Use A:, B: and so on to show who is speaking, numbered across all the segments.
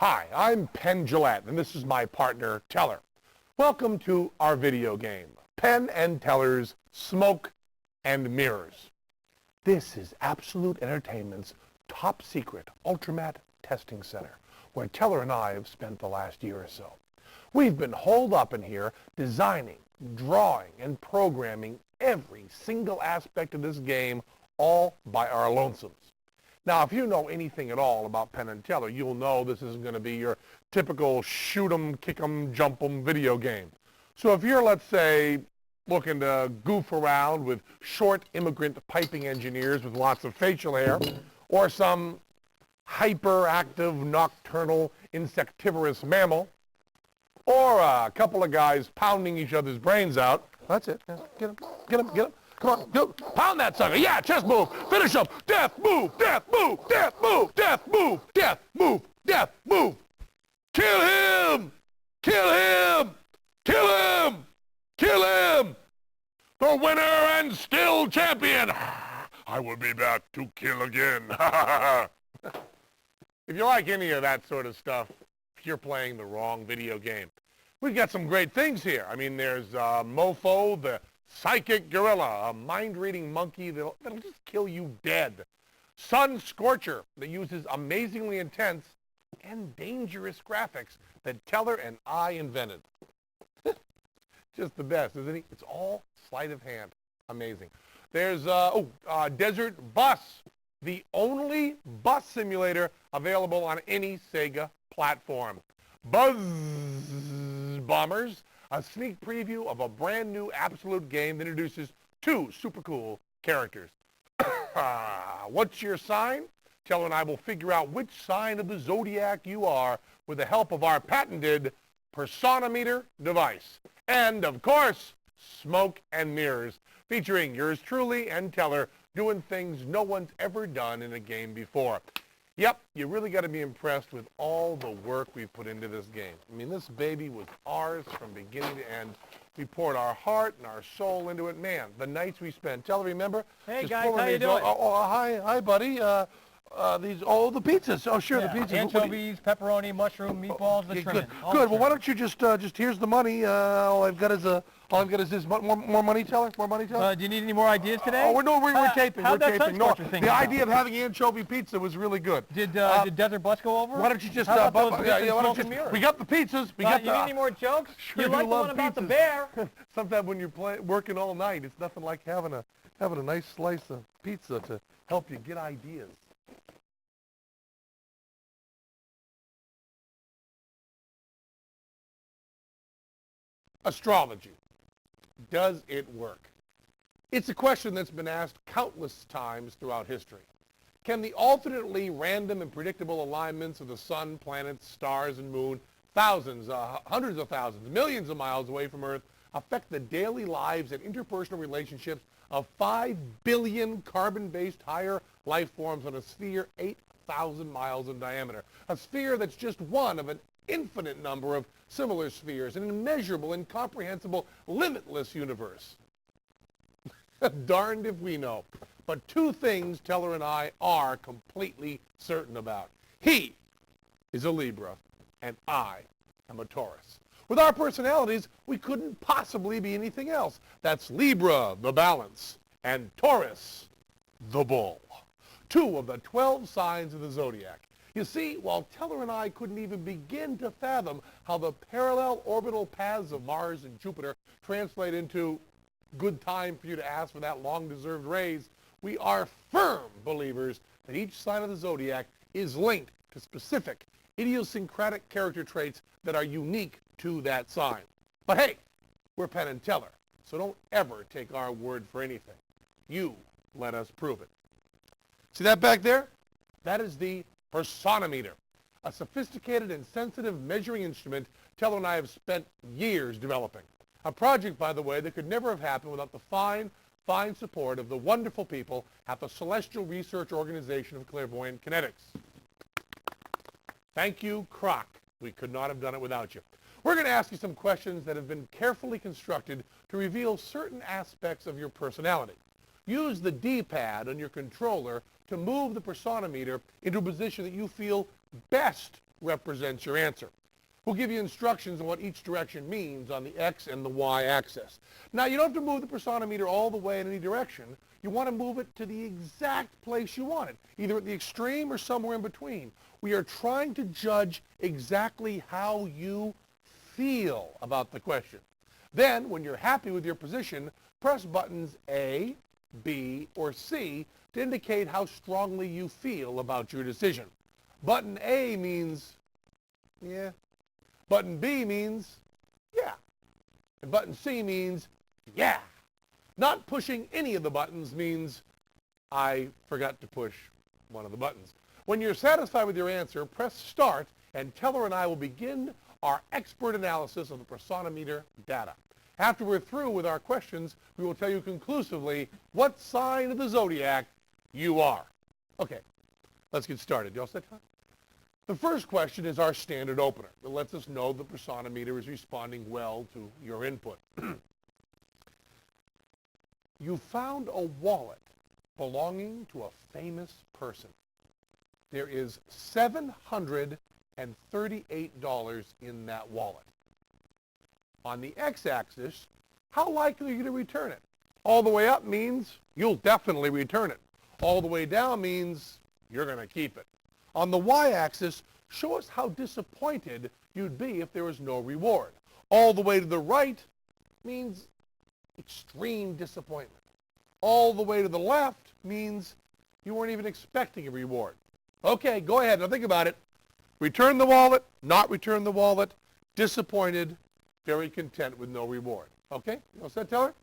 A: Hi, I'm Penn and this is my partner, Teller. Welcome to our video game, Penn and Teller's Smoke and Mirrors. This is Absolute Entertainment's top secret Ultramat testing center, where Teller and I have spent the last year or so. We've been holed up in here designing, drawing, and programming every single aspect of this game all by our lonesomes. Now, if you know anything at all about Penn and Teller, you'll know this isn't going to be your typical shoot 'em, kick 'em, jump 'em video game. So if you're, let's say, looking to goof around with short immigrant piping engineers with lots of facial hair, or some hyperactive nocturnal insectivorous mammal, or a couple of guys pounding each other's brains out, that's it. Get him, get him, get him. Come on, go, pound that sucker. Yeah, chest move. Finish him. Death move, death move, death move, death move, death move, death move. Kill him! Kill him! Kill him! Kill him! The winner and still champion. I will be back to kill again. If you like any of that sort of stuff, you're playing the wrong video game. We've got some great things here. I mean, there's Mofo, the psychic gorilla, a mind-reading monkey that'll just kill you dead. Scorcher, that uses amazingly intense and dangerous graphics that Teller and I invented. Just the best, isn't he? It's all sleight of hand. Amazing. There's Desert Bus, the only bus simulator available on any Sega platform. Buzz Bombers, a sneak preview of a brand new Absolute game that introduces two super cool characters. What's your sign? Teller and I will figure out which sign of the zodiac you are with the help of our patented Personometer device. And, of course, Smoke and Mirrors, featuring yours truly and Teller doing things no one's ever done in a game before. Yep, you really got to be impressed with all the work we've put into this game. I mean, this baby was ours from beginning to end. We poured our heart and our soul into it. Man, the nights we spent. Teller, remember?
B: Hey, guys, how you doing?
A: Hi, buddy. The pizzas. Oh, sure,
B: yeah,
A: the pizzas.
B: Anchovies, pepperoni, mushroom, meatballs, the trimming.
A: Good. Well, why don't you just here's the money. All I've got is this more money, Teller. More money, Teller.
B: Do you need any more ideas today?
A: We're taping.
B: How'd
A: We're
B: that
A: taping. No,
B: thing
A: the
B: go?
A: idea of having anchovy pizza was really good.
B: Did Desert Bus go over?
A: Why don't you just
B: why don't you
A: we got the pizzas. We got
B: you need any more jokes?
A: Sure,
B: you like the one about the bear?
A: Sometimes when you're working all night, it's nothing like having a nice slice of pizza to help you get ideas. Astrology. Does it work? It's a question that's been asked countless times throughout history. Can the alternately random and predictable alignments of the sun, planets, stars, and moon, thousands, hundreds of thousands, millions of miles away from Earth, affect the daily lives and interpersonal relationships of 5 billion carbon-based higher life forms on a sphere 8,000 miles in diameter? A sphere that's just one of an infinite number of similar spheres, an immeasurable, incomprehensible, limitless universe. Darned if we know. But two things Teller and I are completely certain about. He is a Libra, and I am a Taurus. With our personalities, we couldn't possibly be anything else. That's Libra, the balance, and Taurus, the bull. Two of the 12 signs of the zodiac. You see, while Teller and I couldn't even begin to fathom how the parallel orbital paths of Mars and Jupiter translate into good time for you to ask for that long-deserved raise, we are firm believers that each sign of the zodiac is linked to specific idiosyncratic character traits that are unique to that sign. But hey, we're Penn and Teller, so don't ever take our word for anything. You let us prove it. See that back there? That is the Personometer, a sophisticated and sensitive measuring instrument Teller and I have spent years developing. A project, by the way, that could never have happened without the fine support of the wonderful people at the Celestial Research Organization of Clairvoyant Kinetics. Thank you, Croc. We could not have done it without you. We're going to ask you some questions that have been carefully constructed to reveal certain aspects of your personality. Use the D-pad on your controller to move the Personometer into a position that you feel best represents your answer. We'll give you instructions on what each direction means on the X and the Y axis. Now, you don't have to move the personimeter all the way in any direction. You want to move it to the exact place you want it, either at the extreme or somewhere in between. We are trying to judge exactly how you feel about the question. Then, when you're happy with your position, press buttons A, B, or C to indicate how strongly you feel about your decision. Button A means, yeah. Button B means, yeah. And button C means, yeah. Not pushing any of the buttons means, I forgot to push one of the buttons. When you're satisfied with your answer, press start, and Teller and I will begin our expert analysis of the personimeter data. After we're through with our questions, we will tell you conclusively what sign of the zodiac you are. Okay, let's get started. You all set, Tom? The first question is our standard opener. It lets us know the personimeter is responding well to your input. You found a wallet belonging to a famous person. There is $738 in that wallet. On the x-axis, how likely are you to return it? All the way up means you'll definitely return it. All the way down means you're going to keep it. On the y-axis, show us how disappointed you'd be if there was no reward. All the way to the right means extreme disappointment. All the way to the left means you weren't even expecting a reward. Okay, go ahead. Now think about it. Return the wallet, not return the wallet, disappointed, very content with no reward. Okay? You all set, Teller?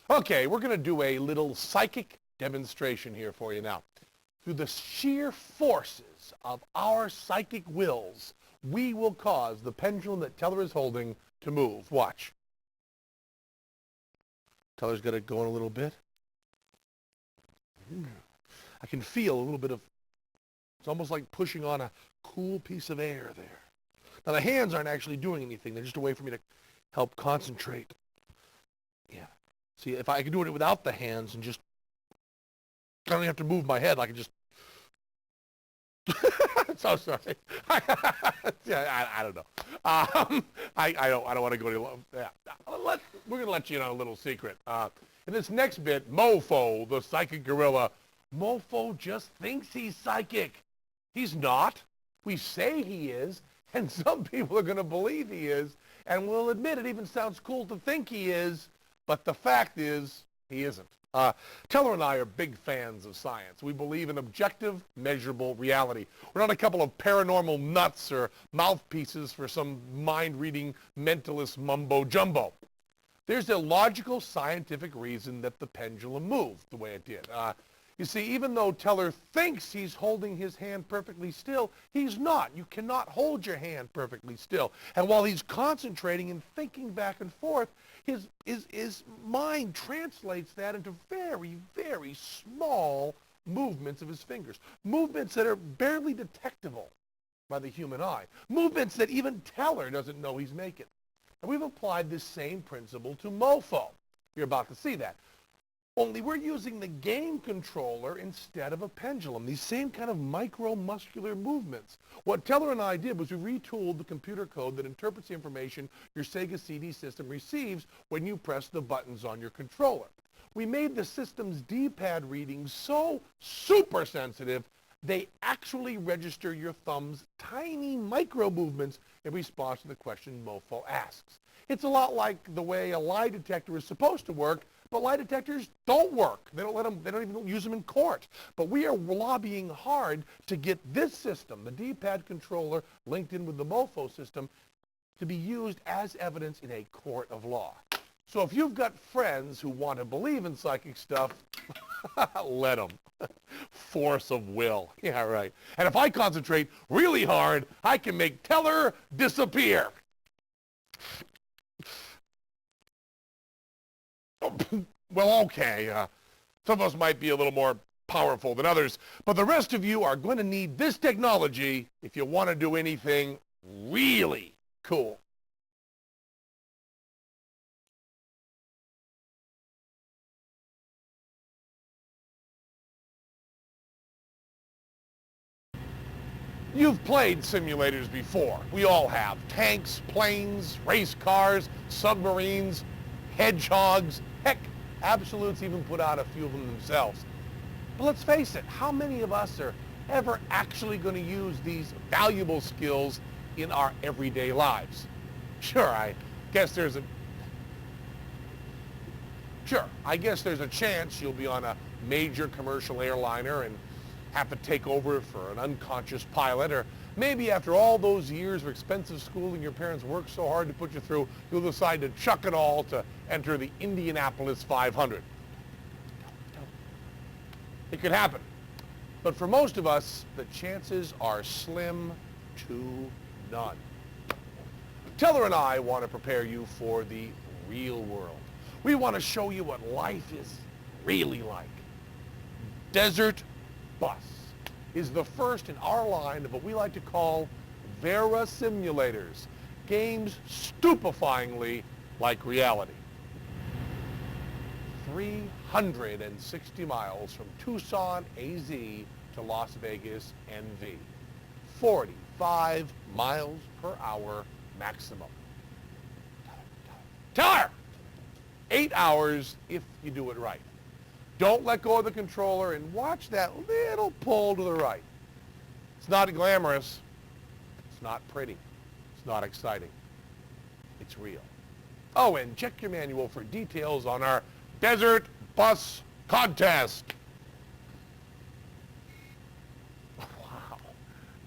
A: Okay, we're going to do a little psychic demonstration here for you now. Through the sheer forces of our psychic wills, we will cause the pendulum that Teller is holding to move. Watch. Teller's got it going a little bit. I can feel a little bit of, it's almost like pushing on a cool piece of air there. Now the hands aren't actually doing anything. They're just a way for me to help concentrate. Yeah. See, if I could do it without the hands and just, I don't even have to move my head. I can just, so sorry. Yeah, I don't know. I don't want to go to, yeah. We're going to let you know a little secret. In this next bit, Mofo, the psychic gorilla, Mofo just thinks he's psychic. He's not. We say he is, and some people are going to believe he is, and will admit it even sounds cool to think he is, but the fact is, he isn't. Teller and I are big fans of science. We believe in objective, measurable reality. We're not a couple of paranormal nuts or mouthpieces for some mind-reading mentalist mumbo-jumbo. There's a logical scientific reason that the pendulum moved the way it did. You see, even though Teller thinks he's holding his hand perfectly still, he's not. You cannot hold your hand perfectly still. And while he's concentrating and thinking back and forth, his mind translates that into very, very small movements of his fingers. Movements that are barely detectable by the human eye. Movements that even Teller doesn't know he's making. And we've applied this same principle to Mofo. You're about to see that. Only we're using the game controller instead of a pendulum, these same kind of micromuscular movements. What Teller and I did was we retooled the computer code that interprets the information your Sega CD system receives when you press the buttons on your controller. We made the system's D-pad readings so super sensitive, they actually register your thumb's tiny micro movements in response to the question Mofo asks. It's a lot like the way a lie detector is supposed to work, but lie detectors don't work. They don't even use them in court. But we are lobbying hard to get this system, the D-pad controller linked in with the Mofo system, to be used as evidence in a court of law. So if you've got friends who want to believe in psychic stuff, let them. Force of will. Yeah, right. And if I concentrate really hard, I can make Teller disappear. Well, okay. Some of us might be a little more powerful than others, but the rest of you are going to need this technology if you want to do anything really cool. You've played simulators before. We all have. Tanks, planes, race cars, submarines, hedgehogs. Heck, Absolute's even put out a few of them themselves. But let's face it, how many of us are ever actually going to use these valuable skills in our everyday lives? Sure, I guess there's a chance you'll be on a major commercial airliner and have to take over for an unconscious pilot, or maybe after all those years of expensive schooling your parents worked so hard to put you through, you'll decide to chuck it all to enter the Indianapolis 500. It could happen. But for most of us, the chances are slim to none. Teller and I want to prepare you for the real world. We want to show you what life is really like. Desert Bus is the first in our line of what we like to call Vera simulators, games stupefyingly like reality. 360 miles from Tucson, AZ to Las Vegas, NV. 45 miles per hour maximum. Teller! 8 hours if you do it right. Don't let go of the controller and watch that little pull to the right. It's not glamorous. It's not pretty. It's not exciting. It's real. Oh, and check your manual for details on our Desert Bus Contest. Wow.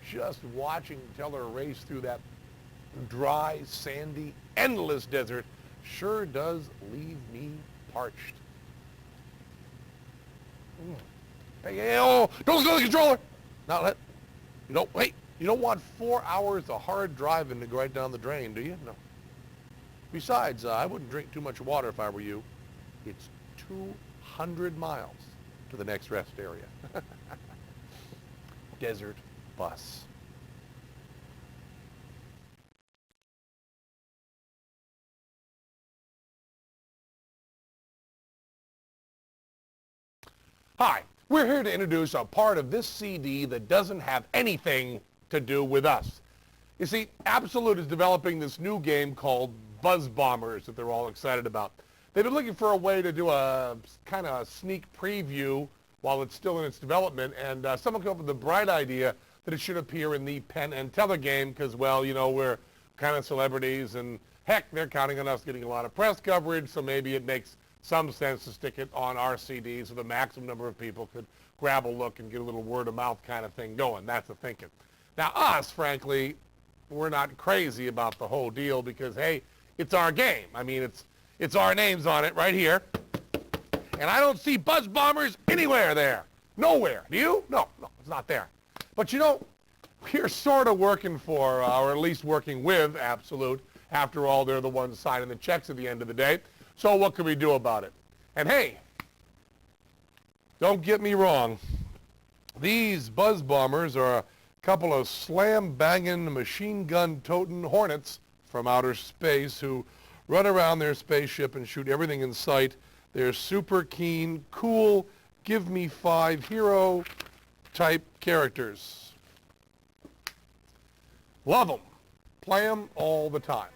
A: Just watching Teller race through that dry, sandy, endless desert sure does leave me parched. Hey, oh, don't go to the controller. You don't want 4 hours of hard driving to go right down the drain, do you? No. Besides, I wouldn't drink too much water if I were you. It's 200 miles to the next rest area. Desert Bus. Hi, we're here to introduce a part of this CD that doesn't have anything to do with us. You see, Absolute is developing this new game called Buzz Bombers that they're all excited about. They've been looking for a way to do a kind of sneak preview while it's still in its development, and someone came up with the bright idea that it should appear in the Penn and Teller game because, well, you know, we're kind of celebrities, and heck, they're counting on us getting a lot of press coverage, so maybe it makes some sense to stick it on our CD so the maximum number of people could grab a look and get a little word of mouth kind of thing going. That's the thinking. Now us, frankly, we're not crazy about the whole deal because, hey, it's our game. I mean, it's our names on it right here. And I don't see Buzz Bombers anywhere there. Nowhere. Do you? No, it's not there. But you know, we're sort of working for, or at least working with Absolute. After all, they're the ones signing the checks at the end of the day. So what can we do about it? And hey, don't get me wrong. These Buzz Bombers are a couple of slam-banging, machine-gun-toting hornets from outer space who run around their spaceship and shoot everything in sight. They're super keen, cool, give me 5 hero type characters. Love them. Play them all the time.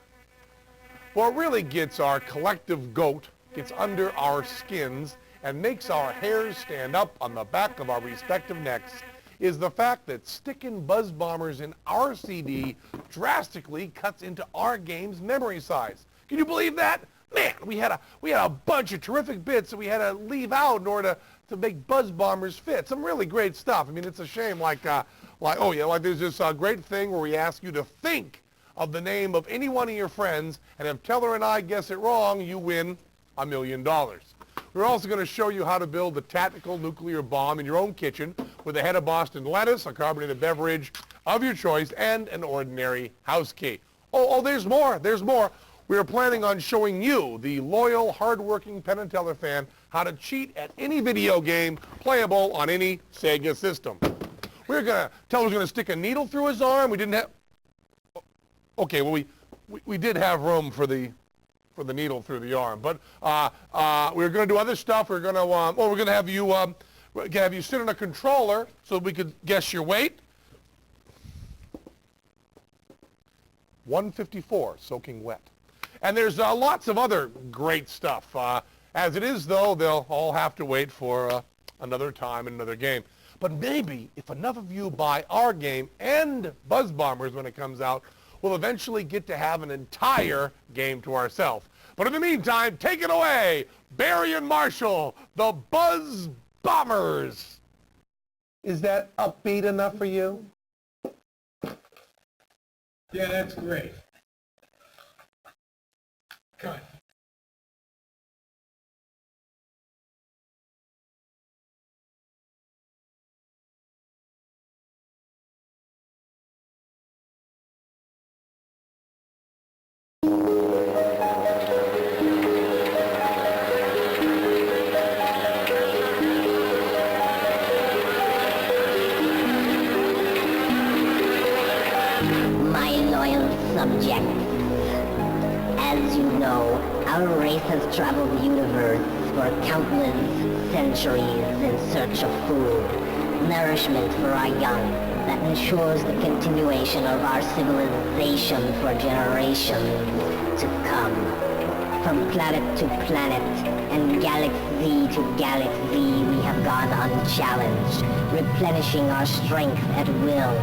A: What really gets our collective goat, gets under our skins, and makes our hairs stand up on the back of our respective necks is the fact that sticking Buzz Bombers in our CD drastically cuts into our game's memory size. Can you believe that? Man, we had a bunch of terrific bits that we had to leave out in order to make Buzz Bombers fit. Some really great stuff. I mean, it's a shame like there's this great thing where we ask you to think of the name of any one of your friends, and if Teller and I guess it wrong, you win $1 million. We're also going to show you how to build a tactical nuclear bomb in your own kitchen with a head of Boston lettuce, a carbonated beverage of your choice, and an ordinary house key. Oh, there's more. We are planning on showing you, the loyal, hard-working Penn and Teller fan, how to cheat at any video game playable on any Sega system. Teller's going to stick a needle through his arm. We didn't have... Okay, well, we did have room for the needle through the arm, but we're going to do other stuff. We're going to have you sit on a controller so we could guess your weight. 154, soaking wet. And there's lots of other great stuff. As it is, though, they'll all have to wait for another time and another game. But maybe if enough of you buy our game and Buzz Bombers when it comes out, we'll eventually get to have an entire game to ourselves. But in the meantime, take it away, Barry and Marshall, the Buzz Bombers. Is that upbeat enough for you?
C: Yeah, that's great. Good.
D: My loyal subjects, as you know, our race has traveled the universe for countless centuries in search of food, nourishment for our young that ensures the continuation of our civilization for generations to come. From planet to planet and galaxy to galaxy, we have gone unchallenged, replenishing our strength at will,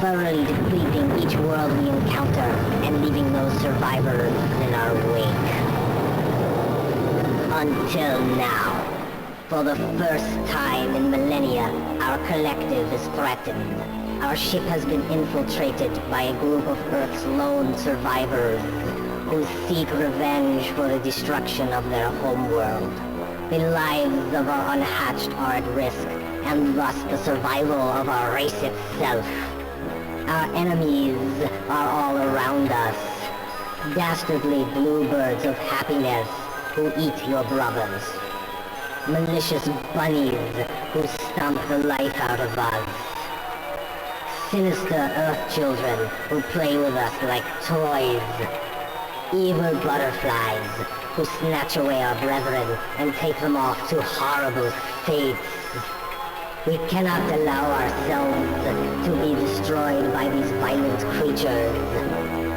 D: thoroughly depleting each world we encounter and leaving no survivors in our wake. Until now, for the first time in millennia, our collective is threatened. Our ship has been infiltrated by a group of Earth's lone survivors who seek revenge for the destruction of their homeworld. The lives of our unhatched are at risk, and thus the survival of our race itself. Our enemies are all around us. Dastardly bluebirds of happiness who eat your brothers. Malicious bunnies who stomp the life out of us. Sinister earth children who play with us like toys. Evil butterflies who snatch away our brethren and take them off to horrible fates. We cannot allow ourselves to be destroyed by these violent creatures.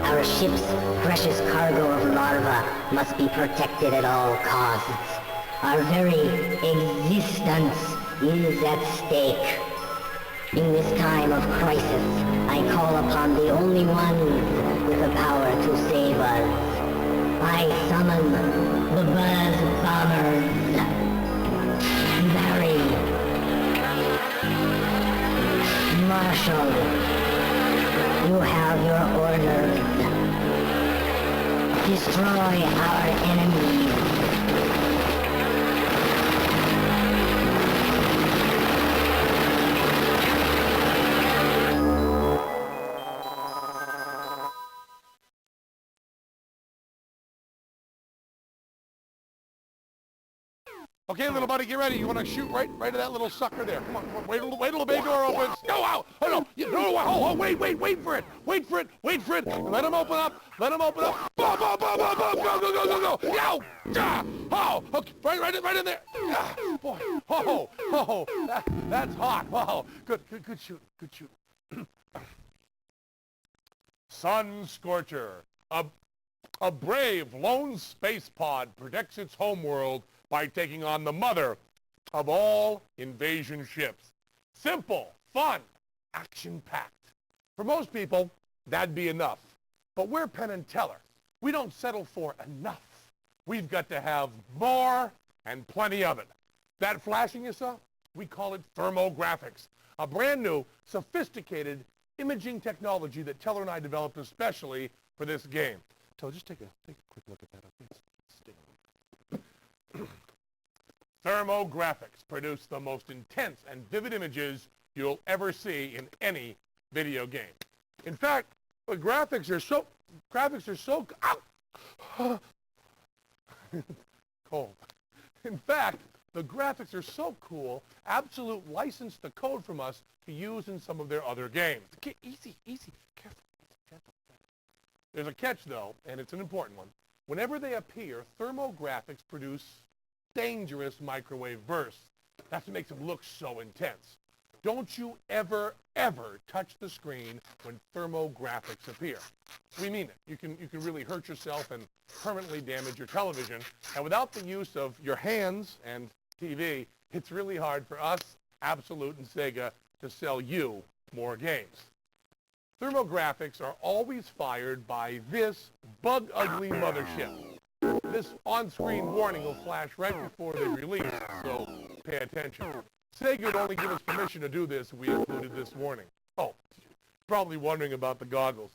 D: Our ship's precious cargo of larvae must be protected at all costs. Our very existence is at stake. In this time of crisis, I call upon the only one with the power to save us. I summon the Buzz Bombers. Barry. Marshall. You have your orders. Destroy our enemies.
A: Okay, little buddy, get ready. You want to shoot right at that little sucker there. Come on, wait till the bay door opens. No, out! Oh, no! Wait for it! Wait for it! Let him open up! Boom! Go! Yow! Oh! Okay, right in there! Boy! That's hot! Wow! Good shoot! Sun Scorcher, a brave lone space pod protects its homeworld by taking on the mother of all invasion ships. Simple, fun, action-packed. For most people, that'd be enough. But we're Penn and Teller. We don't settle for enough. We've got to have more and plenty of it. That flashing you saw? We call it thermographics, a brand new, sophisticated imaging technology that Teller and I developed especially for this game. So just take a quick look at that. Okay? Thermographics produce the most intense and vivid images you'll ever see in any video game. In fact, the graphics are so cold. In fact, the graphics are so cool, Absolute licensed the code from us to use in some of their other games. Easy, careful, gentle. There's a catch though, and it's an important one. Whenever they appear, thermographics produce dangerous microwave bursts. That's what makes them look so intense. don't you ever, ever touch the screen when thermographics appear. We mean it. You can really hurt yourself and permanently damage your television. And without the use of your hands and TV, it's really hard for us, Absolute and Sega, to sell you more games. Thermographics are always fired by this bug-ugly mothership. This on-screen warning will flash right before they release, so pay attention. Sega would only give us permission to do this if we included this warning. Oh, probably wondering about the goggles.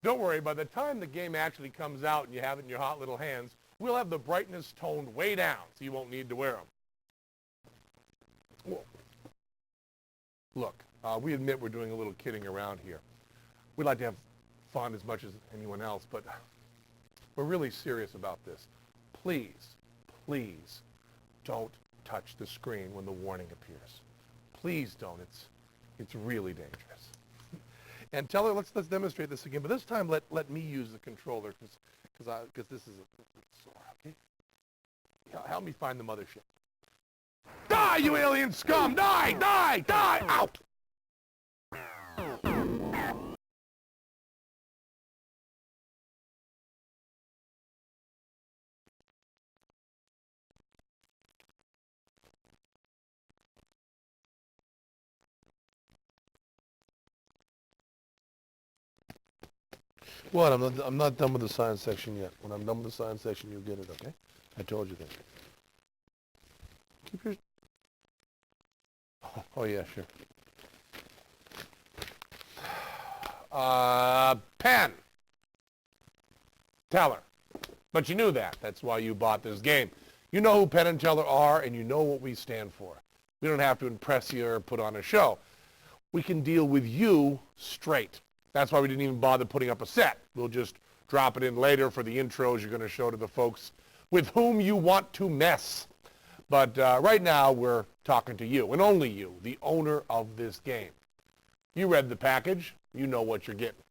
A: Don't worry, by the time the game actually comes out and you have it in your hot little hands, we'll have the brightness toned way down, so you won't need to wear them. Look, we admit we're doing a little kidding around here. We like to have fun as much as anyone else, but we're really serious about this. Please, please don't touch the screen when the warning appears. Please don't. It's really dangerous. And tell her, let's demonstrate this again, but this time let me use the controller because this is sore, okay? Help me find the mothership. Die, you alien scum! Die! Die! Die! Out! What? I'm not done with the science section yet. When I'm done with the science section, you'll get it, okay? I told you that. Keep your... Oh yeah, sure. Penn. Teller. But you knew that. That's why you bought this game. You know who Penn and Teller are, and you know what we stand for. We don't have to impress you or put on a show. We can deal with you straight. That's why we didn't even bother putting up a set. We'll just drop it in later for the intros you're going to show to the folks with whom you want to mess. But right now, we're talking to you, and only you, the owner of this game. You read the package. You know what you're getting.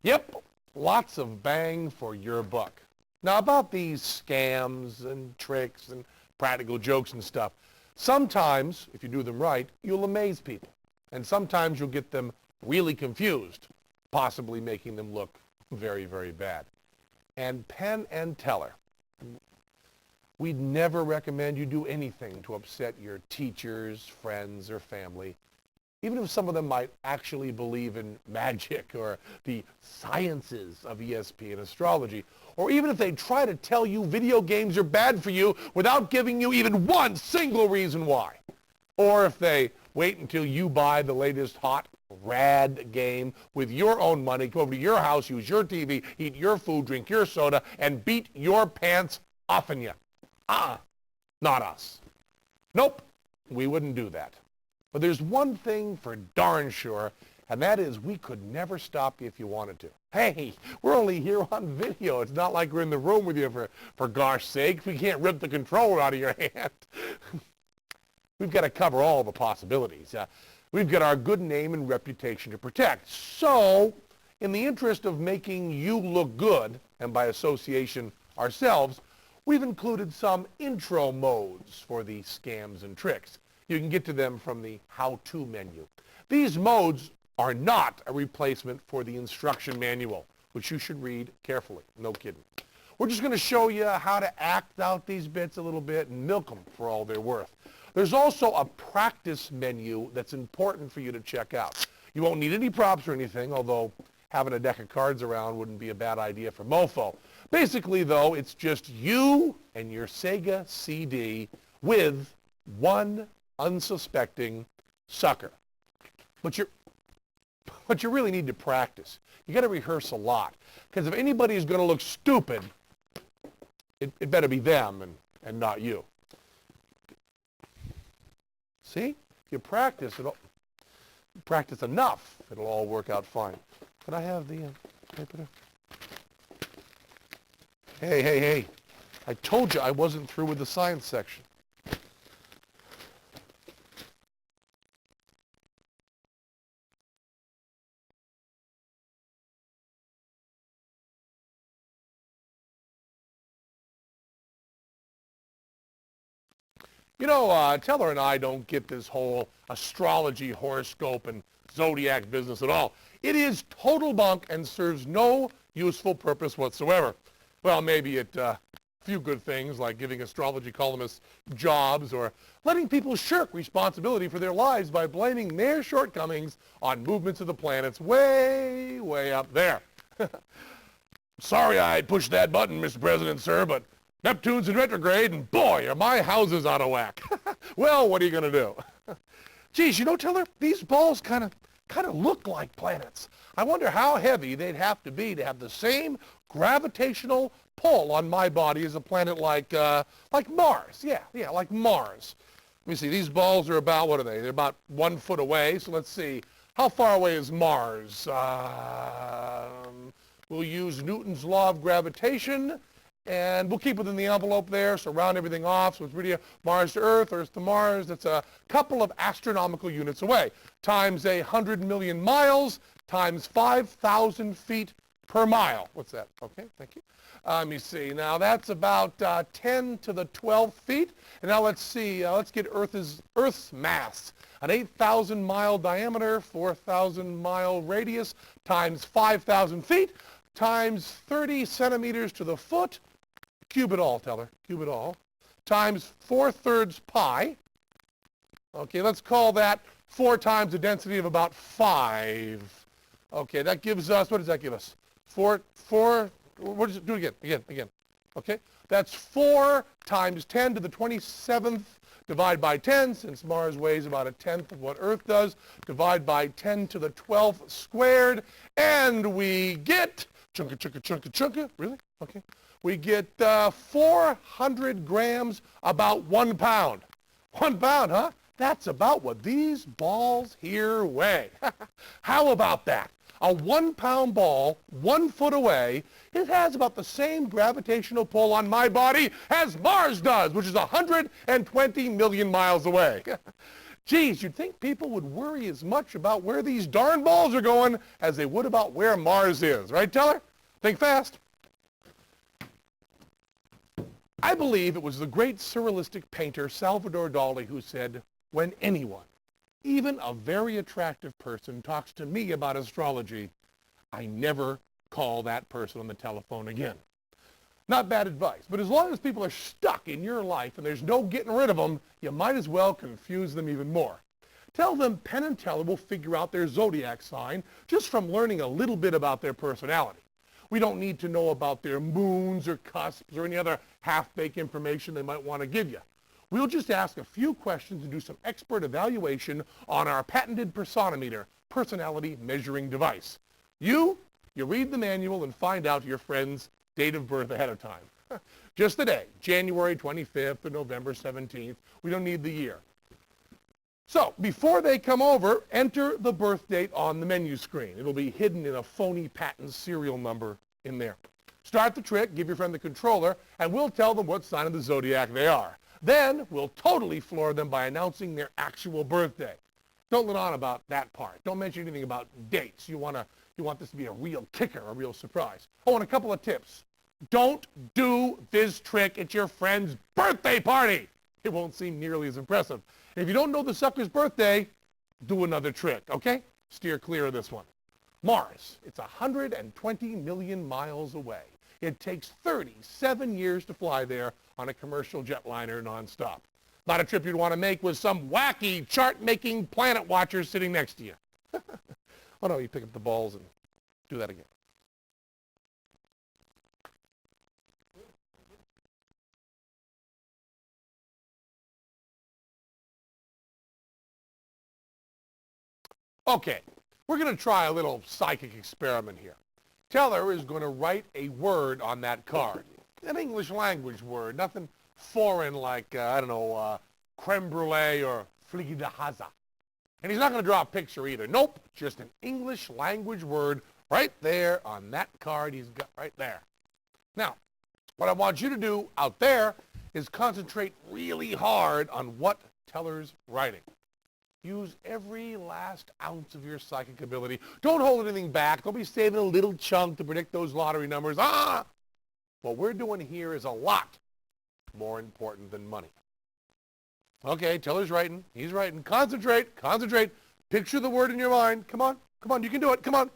A: Yep, lots of bang for your buck. Now, about these scams and tricks and practical jokes and stuff, sometimes, if you do them right, you'll amaze people. And sometimes you'll get them really confused, possibly making them look very, very bad. And Penn and Teller, we'd never recommend you do anything to upset your teachers, friends, or family, even if some of them might actually believe in magic or the sciences of ESP and astrology, or even if they try to tell you video games are bad for you without giving you even one single reason why. Or if they wait until you buy the latest hot rad game with your own money, go over to your house, use your TV, eat your food, drink your soda, and beat your pants off on you. Not us. Nope, we wouldn't do that. But there's one thing for darn sure, and that is we could never stop you if you wanted to. Hey, we're only here on video. It's not like we're in the room with you for gosh sake. We can't rip the controller out of your hand. We've got to cover all the possibilities. We've got our good name and reputation to protect. So, in the interest of making you look good, and by association ourselves, we've included some intro modes for the scams and tricks. You can get to them from the how-to menu. These modes are not a replacement for the instruction manual, which you should read carefully. No kidding. We're just going to show you how to act out these bits a little bit and milk them for all they're worth. There's also a practice menu that's important for you to check out. You won't need any props or anything, although having a deck of cards around wouldn't be a bad idea for Mofo. Basically, though, it's just you and your Sega CD with one unsuspecting sucker. But you really need to practice. You got to rehearse a lot, because if anybody's going to look stupid, it better be them and not you. See? If you practice, practice enough, it'll all work out fine. Could I have the paper there? Hey. I told you I wasn't through with the science section. You know, Teller and I don't get this whole astrology, horoscope, and zodiac business at all. It is total bunk and serves no useful purpose whatsoever. Well, maybe it few good things like giving astrology columnists jobs or letting people shirk responsibility for their lives by blaming their shortcomings on movements of the planets way, way up there. Sorry I pushed that button, Mr. President, sir, but Neptune's in retrograde, and boy, are my houses out of whack. Well, what are you going to do? Geez, you know, Teller, these balls kind of look like planets. I wonder how heavy they'd have to be to have the same gravitational pull on my body as a planet like Mars. Yeah, like Mars. Let me see, these balls are about, what are they? They're about 1 foot away, so let's see. How far away is Mars? We'll use Newton's law of gravitation, and we'll keep within the envelope there, so round everything off, so it's really Mars to Earth, Earth to Mars. That's a couple of astronomical units away, times 100 million miles, times 5,000 feet per mile. What's that? Okay, thank you. Let me see. Now, that's about 10 to the 12th feet. And now let's see. Let's get Earth's mass. An 8,000 mile diameter, 4,000 mile radius, times 5,000 feet, times 30 centimeters to the foot. Cube it all, Teller. Cube it all. Times 4/3 pi. Okay, let's call that 4 times the density of about 5. Okay, that gives us, what does that give us? 4, what does it do again? Okay, that's 4 times 10 to the 27th, divide by 10, since Mars weighs about 1/10 of what Earth does, divide by 10 to the 12th squared, and we get, chunka, really? Okay. We get 400 grams, about 1 pound. 1 pound, huh? That's about what these balls here weigh. How about that? A 1 pound ball, 1 foot away, it has about the same gravitational pull on my body as Mars does, which is 120 million miles away. Geez, you'd think people would worry as much about where these darn balls are going as they would about where Mars is. Right, Teller? Think fast. I believe it was the great surrealistic painter Salvador Dali who said, when anyone, even a very attractive person, talks to me about astrology, I never call that person on the telephone again. Not bad advice, but as long as people are stuck in your life and there's no getting rid of them, you might as well confuse them even more. Tell them Penn and Teller will figure out their zodiac sign just from learning a little bit about their personality. We don't need to know about their moons or cusps or any other half-baked information they might want to give you. We'll just ask a few questions and do some expert evaluation on our patented personometer, personality measuring device. You read the manual and find out your friend's date of birth ahead of time. Just the day, January 25th or November 17th. We don't need the year. So, before they come over, enter the birth date on the menu screen. It'll be hidden in a phony patent serial number in there. Start the trick, give your friend the controller, and we'll tell them what sign of the zodiac they are. Then, we'll totally floor them by announcing their actual birthday. Don't let on about that part. Don't mention anything about dates. You want this to be a real kicker, a real surprise. Oh, and a couple of tips. Don't do this trick at your friend's birthday party. It won't seem nearly as impressive. If you don't know the sucker's birthday, do another trick, okay? Steer clear of this one. Mars, it's 120 million miles away. It takes 37 years to fly there on a commercial jetliner nonstop. Not a trip you'd want to make with some wacky chart-making planet watcher sitting next to you. Oh no, you pick up the balls and do that again. Okay, we're going to try a little psychic experiment here. Teller is going to write a word on that card. An English language word, nothing foreign like, I don't know, creme brulee or fligy de haza. And he's not going to draw a picture either. Nope, just an English language word right there on that card he's got right there. Now, what I want you to do out there is concentrate really hard on what Teller's writing. Use every last ounce of your psychic ability. Don't hold anything back. Don't be saving a little chunk to predict those lottery numbers. What we're doing here is a lot more important than money. Okay, Teller's writing. He's writing. Concentrate. Concentrate. Picture the word in your mind. Come on. Come on. You can do it. Come on.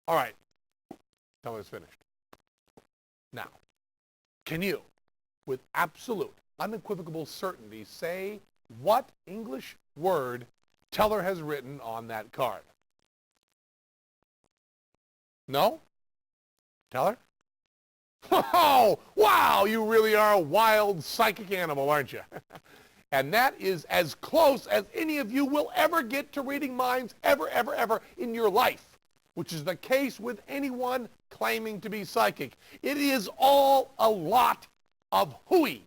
A: All right. Teller's finished. Now, can you, with absolute, unequivocal certainty, say what English word Teller has written on that card? No? Teller? Oh, wow, you really are a wild psychic animal, aren't you? And that is as close as any of you will ever get to reading minds ever in your life, which is the case with anyone claiming to be psychic. It is all a lot of hooey.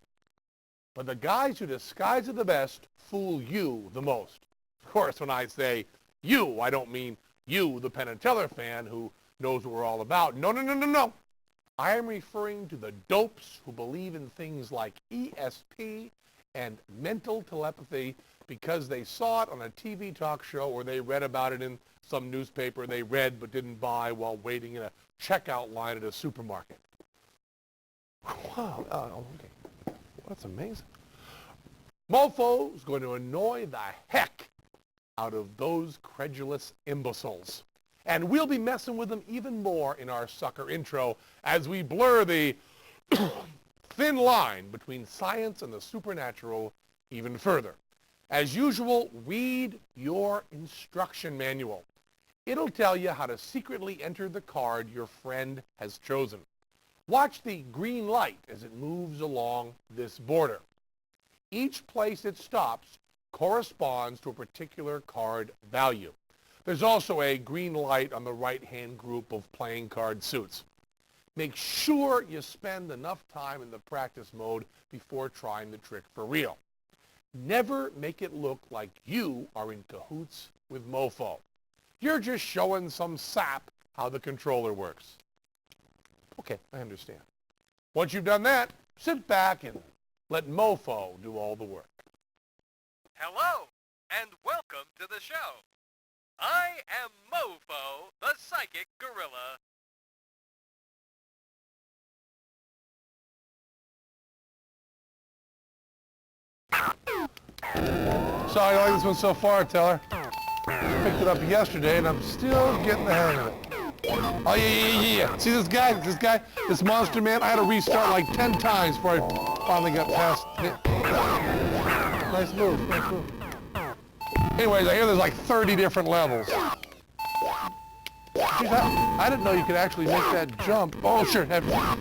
A: But the guys who disguise it the best fool you the most. Of course, when I say you, I don't mean you, the Penn and Teller fan who knows what we're all about. No. I am referring to the dopes who believe in things like ESP and mental telepathy because they saw it on a TV talk show or they read about it in some newspaper they read but didn't buy while waiting in a checkout line at a supermarket. Wow, okay. That's amazing. Mofo is going to annoy the heck out of those credulous imbeciles. And we'll be messing with them even more in our sucker intro as we blur the thin line between science and the supernatural even further. As usual, read your instruction manual. It'll tell you how to secretly enter the card your friend has chosen. Watch the green light as it moves along this border. Each place it stops corresponds to a particular card value. There's also a green light on the right-hand group of playing card suits. Make sure you spend enough time in the practice mode before trying the trick for real. Never make it look like you are in cahoots with Mofo. You're just showing some sap how the controller works. Okay, I understand. Once you've done that, sit back and let Mofo do all the work.
E: Hello, and welcome to the show. I am Mofo, the Psychic Gorilla.
A: Sorry, I like this one so far, Teller. Picked it up yesterday, and I'm still getting the hang of it. Oh, yeah. See this guy, this monster man? I had to restart like 10 times before I finally got past it. Nice move. Anyways, I hear there's like 30 different levels. Geez, I didn't know you could actually make that jump. Oh, sure. Have all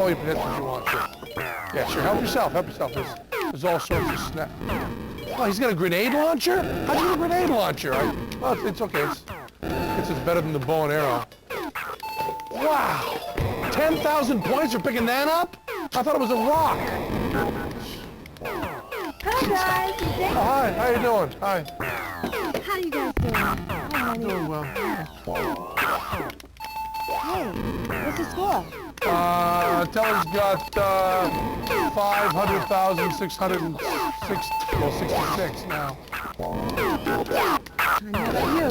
A: your potentials you want. Sure. Yeah, sure. Help yourself. There's all sorts of snap. Oh, he's got a grenade launcher? How'd you get a grenade launcher? Well, it's okay. It's better than the bow and arrow. Wow. 10,000 points for picking that up? I thought it was a rock.
F: Hi guys.
A: Oh, hi. How you doing? Hi.
F: How you guys doing? Hi, honey.
A: Doing well.
F: Hey, what's the score?
A: Teller's got 500,666 now.
F: And how about you?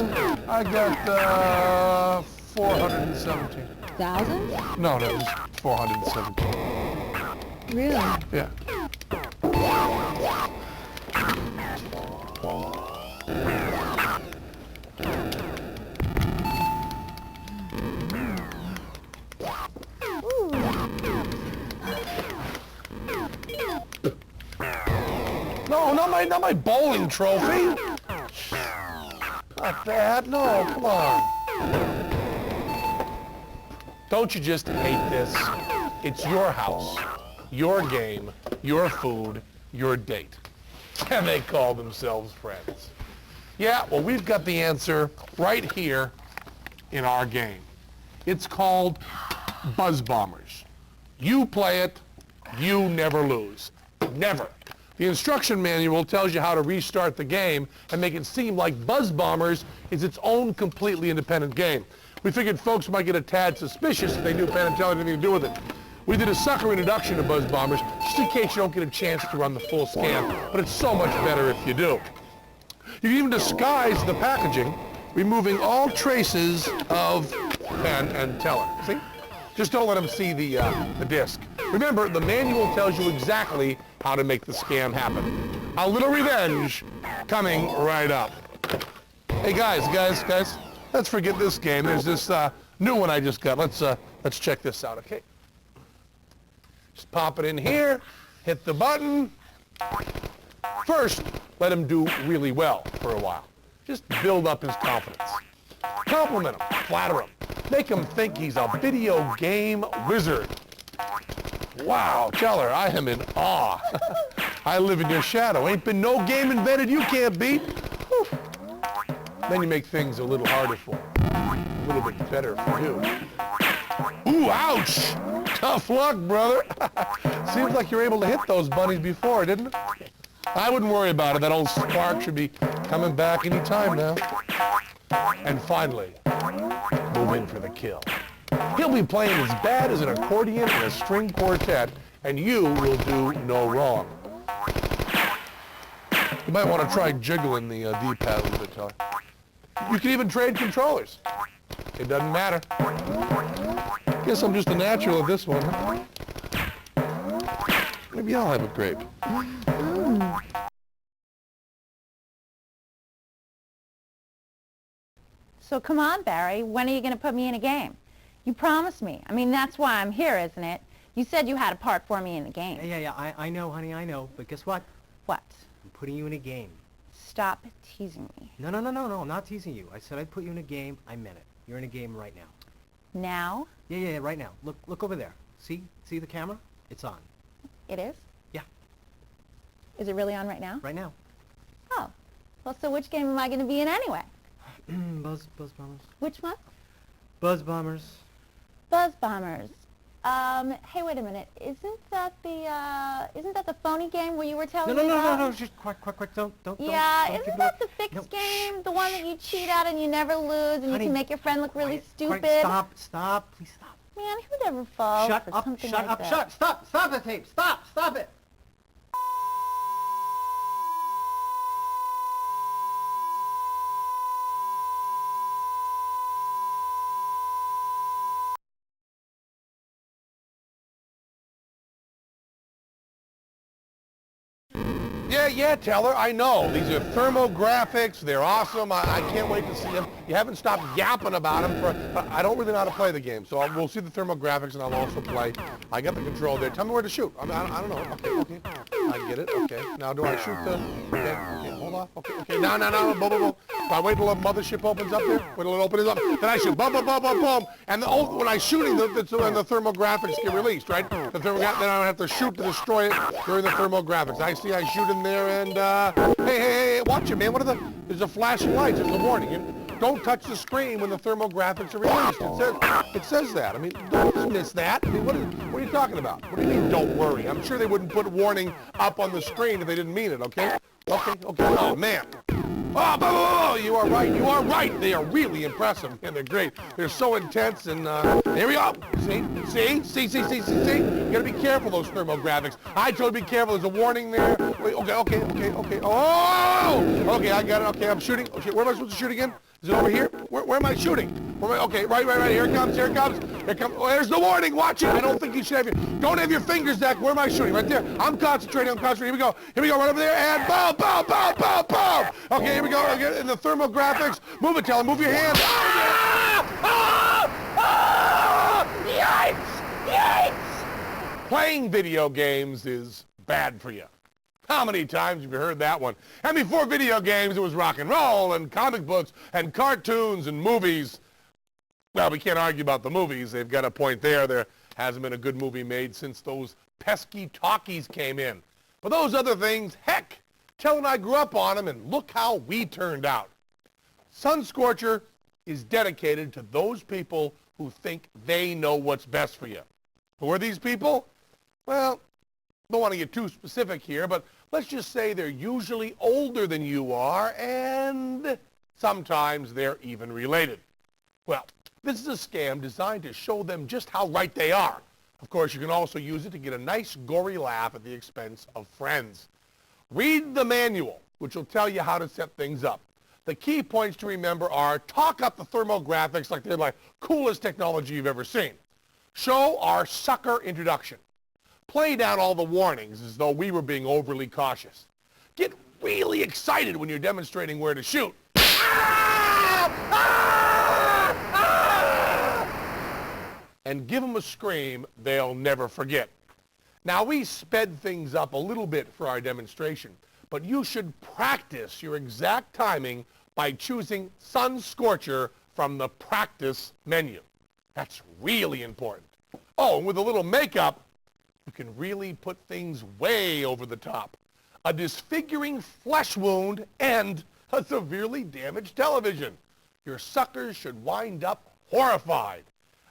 A: I got 417.
F: 1,000?
A: No, just 417.
F: Really?
A: Yeah. No, not my bowling trophy. Not that. No, come on. Don't you just hate this? It's your house, your game, your food, your date. And they call themselves friends. Yeah, well, we've got the answer right here in our game. It's called Buzz Bombers. You play it, you never lose. Never. The instruction manual tells you how to restart the game and make it seem like Buzz Bombers is its own completely independent game. We figured folks might get a tad suspicious if they knew Penn and Teller had anything to do with it. We did a sucker introduction to Buzz Bombers just in case you don't get a chance to run the full scan, but it's so much better if you do. You can even disguise the packaging, removing all traces of Penn and Teller. See? Just don't let them see the disc. Remember, the manual tells you exactly how to make the scam happen. A little revenge coming right up. Hey guys, let's forget this game. There's this new one I just got. Let's check this out, okay? Just pop it in here, hit the button. First, let him do really well for a while. Just build up his confidence. Compliment him, flatter him, make him think he's a video game wizard. Wow, Teller, I am in awe. I live in your shadow. Ain't been no game invented you can't beat. Whew. Then you make things a little harder for him, a little bit better for you. Ooh, ouch! Tough luck, brother. Seems like you're able to hit those bunnies before, didn't it? I wouldn't worry about it. That old spark should be coming back any time now. And finally, move in for the kill. He'll be playing as bad as an accordion in a string quartet, and you will do no wrong. You might want to try jiggling the D-pad a little bit, Tyler. You can even trade controllers. It doesn't matter. Guess I'm just a natural at this one, huh? Maybe I'll have a grape.
G: So come on, Barry, when are you going to put me in a game? You promised me. I mean, that's why I'm here, isn't it? You said you had a part for me in the game.
B: Yeah, I know, honey, I know. But guess what?
G: What?
B: I'm putting you in a game.
G: Stop teasing me.
B: No, I'm not teasing you. I said I'd put you in a game. I meant it. You're in a game right now.
G: Now?
B: Yeah, right now. Look over there. See the camera? It's on.
G: It is?
B: Yeah,
G: Is it really on right now?
B: right now.
G: Oh. Well, so which game am I going to be in anyway?
B: Buzz Bombers.
G: Which one?
B: Buzz Bombers.
G: Buzz Bombers. Hey, wait a minute. Isn't that the phony game where you were telling me about?
B: No, just quick. Don't.
G: Yeah,
B: don't
G: isn't
B: give
G: that
B: me-
G: the fixed
B: No,
G: game? The one that you cheat at and you never lose and
B: Honey,
G: you can make your friend look really
B: quiet,
G: stupid?
B: Stop, please stop.
G: Man, who'd ever fall
B: Shut
G: for
B: up,
G: something
B: shut
G: like
B: up,
G: that?
B: stop the tape, stop it.
A: Yeah, Teller, I know. These are thermographics. They're awesome. I can't wait to see them. You haven't stopped yapping about them. But I don't really know how to play the game, so we'll see the thermographics, and I'll also play. I got the control there. Tell me where to shoot. I don't know. Okay. I get it. Okay. Now, do I shoot the... Okay, hold on. Okay. No. Boom. Do I wait till the mothership opens up there? Wait till it opens up. Then I shoot. Boom. And when I'm shooting, the thermographics get released, right? Then I have to shoot to destroy it during the thermographics. I see I shoot in there, and hey, watch it, man. There's a flashing light. There's a warning. Don't touch the screen when the thermographics are released. It says that. I mean, don't miss that. I mean, what are you talking about? What do you mean, don't worry? I'm sure they wouldn't put warning up on the screen if they didn't mean it, okay? Okay. Oh, man. Oh, you are right. They are really impressive, and they're great. They're so intense, and here we go. See? You gotta be careful, those thermographics. I told you to be careful. There's a warning there. Wait, okay. Oh! Okay, I got it. Okay, I'm shooting. Okay, where am I supposed to shoot again? Is it over here? Where am I shooting? Okay, right. Here it comes. Oh, there's the warning. Watch it. I don't think you should don't have your fingers, Zach. Where am I shooting? Right there. I'm concentrating. Here we go. Right over there. And boom. Okay, here we go. Again, in the thermographics. Move it, Tell. Move your hands. Yikes! Playing video games is bad for you. How many times have you heard that one? And before video games, it was rock and roll and comic books and cartoons and movies. Well, we can't argue about the movies. They've got a point there. There hasn't been a good movie made since those pesky talkies came in. But those other things, heck, Tell and I grew up on them, and look how we turned out. Scorcher is dedicated to those people who think they know what's best for you. Who are these people? Well, don't want to get too specific here, but let's just say they're usually older than you are, and sometimes they're even related. Well, this is a scam designed to show them just how right they are. Of course, you can also use it to get a nice gory laugh at the expense of friends. Read the manual, which will tell you how to set things up. The key points to remember are talk up the thermographics like they're like coolest technology you've ever seen. Show our sucker introduction. play down all the warnings as though we were being overly cautious. Get really excited when you're demonstrating where to shoot. And give them a scream they'll never forget. Now, we sped things up a little bit for our demonstration, but you should practice your exact timing by choosing Sun Scorcher from the practice menu. That's really important. Oh, and with a little makeup, you can really put things way over the top. A disfiguring flesh wound and a severely damaged television. Your suckers should wind up horrified.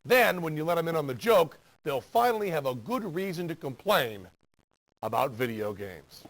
A: Then, when you let them in on the joke, they'll finally have a good reason to complain about video games.